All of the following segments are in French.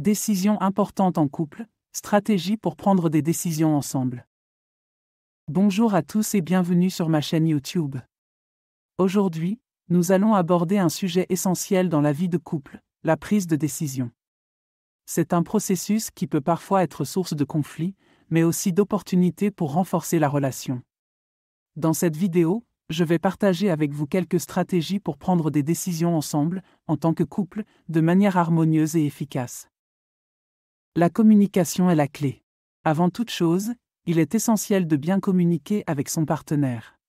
Décision importante en couple, stratégie pour prendre des décisions ensemble. Bonjour à tous et bienvenue sur ma chaîne YouTube. Aujourd'hui, nous allons aborder un sujet essentiel dans la vie de couple, la prise de décision. C'est un processus qui peut parfois être source de conflits, mais aussi d'opportunités pour renforcer la relation. Dans cette vidéo, je vais partager avec vous quelques stratégies pour prendre des décisions ensemble, en tant que couple, de manière harmonieuse et efficace. La communication est la clé. Avant toute chose, il est essentiel de bien communiquer avec son partenaire.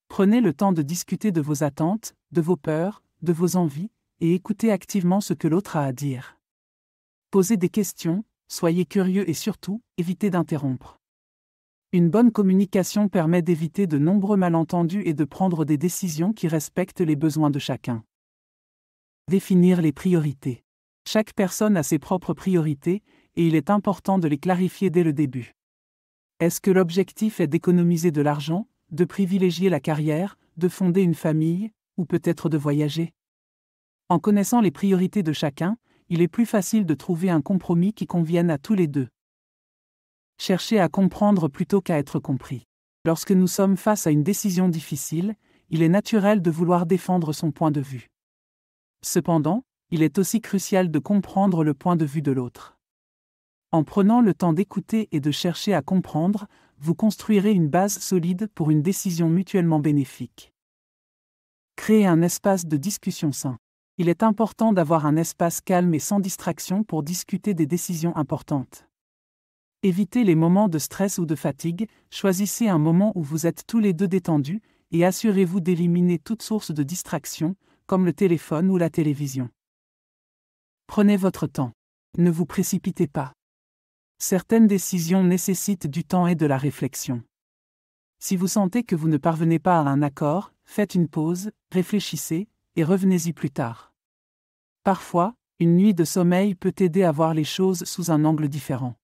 Prenez le temps de discuter de vos attentes, de vos peurs, de vos envies, et écoutez activement ce que l'autre a à dire. Posez des questions, soyez curieux et surtout, évitez d'interrompre. Une bonne communication permet d'éviter de nombreux malentendus et de prendre des décisions qui respectent les besoins de chacun. Définir les priorités. Chaque personne a ses propres priorités, et il est important de les clarifier dès le début. Est-ce que l'objectif est d'économiser de l'argent, de privilégier la carrière, de fonder une famille, ou peut-être de voyager? En connaissant les priorités de chacun, il est plus facile de trouver un compromis qui convienne à tous les deux. Cherchez à comprendre plutôt qu'à être compris. Lorsque nous sommes face à une décision difficile, il est naturel de vouloir défendre son point de vue. Cependant, il est aussi crucial de comprendre le point de vue de l'autre. En prenant le temps d'écouter et de chercher à comprendre, vous construirez une base solide pour une décision mutuellement bénéfique. Créez un espace de discussion sain. Il est important d'avoir un espace calme et sans distraction pour discuter des décisions importantes. Évitez les moments de stress ou de fatigue, choisissez un moment où vous êtes tous les deux détendus, et assurez-vous d'éliminer toute source de distraction, comme le téléphone ou la télévision. Prenez votre temps. Ne vous précipitez pas. Certaines décisions nécessitent du temps et de la réflexion. Si vous sentez que vous ne parvenez pas à un accord, faites une pause, réfléchissez, et revenez-y plus tard. Parfois, une nuit de sommeil peut aider à voir les choses sous un angle différent.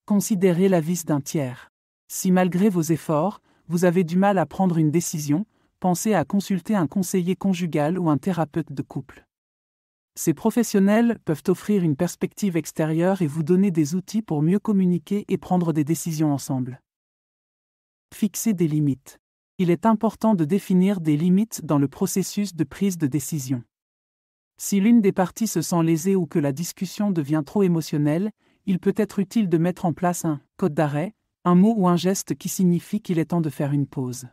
Considérez l'avis d'un tiers. Si malgré vos efforts, vous avez du mal à prendre une décision, pensez à consulter un conseiller conjugal ou un thérapeute de couple. Ces professionnels peuvent offrir une perspective extérieure et vous donner des outils pour mieux communiquer et prendre des décisions ensemble. Fixez des limites. Il est important de définir des limites dans le processus de prise de décision. Si l'une des parties se sent lésée ou que la discussion devient trop émotionnelle, il peut être utile de mettre en place un code d'arrêt, un mot ou un geste qui signifie qu'il est temps de faire une pause.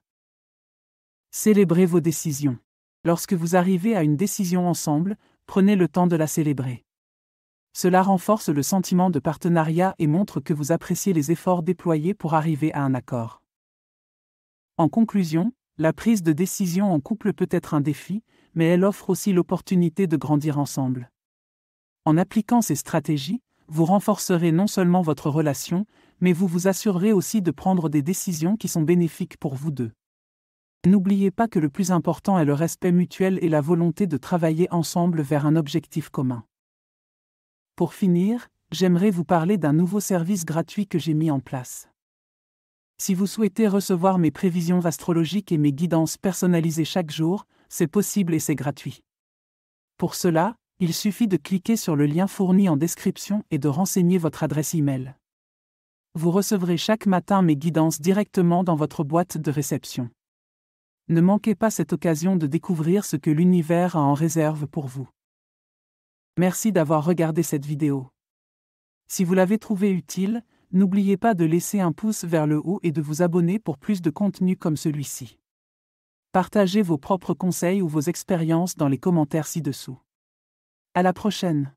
Célébrez vos décisions. Lorsque vous arrivez à une décision ensemble, prenez le temps de la célébrer. Cela renforce le sentiment de partenariat et montre que vous appréciez les efforts déployés pour arriver à un accord. En conclusion, la prise de décision en couple peut être un défi, mais elle offre aussi l'opportunité de grandir ensemble. En appliquant ces stratégies, vous renforcerez non seulement votre relation, mais vous vous assurerez aussi de prendre des décisions qui sont bénéfiques pour vous deux. N'oubliez pas que le plus important est le respect mutuel et la volonté de travailler ensemble vers un objectif commun. Pour finir, j'aimerais vous parler d'un nouveau service gratuit que j'ai mis en place. Si vous souhaitez recevoir mes prévisions astrologiques et mes guidances personnalisées chaque jour, c'est possible et c'est gratuit. Pour cela, il suffit de cliquer sur le lien fourni en description et de renseigner votre adresse e-mail. Vous recevrez chaque matin mes guidances directement dans votre boîte de réception. Ne manquez pas cette occasion de découvrir ce que l'univers a en réserve pour vous. Merci d'avoir regardé cette vidéo. Si vous l'avez trouvée utile, n'oubliez pas de laisser un pouce vers le haut et de vous abonner pour plus de contenu comme celui-ci. Partagez vos propres conseils ou vos expériences dans les commentaires ci-dessous. À la prochaine!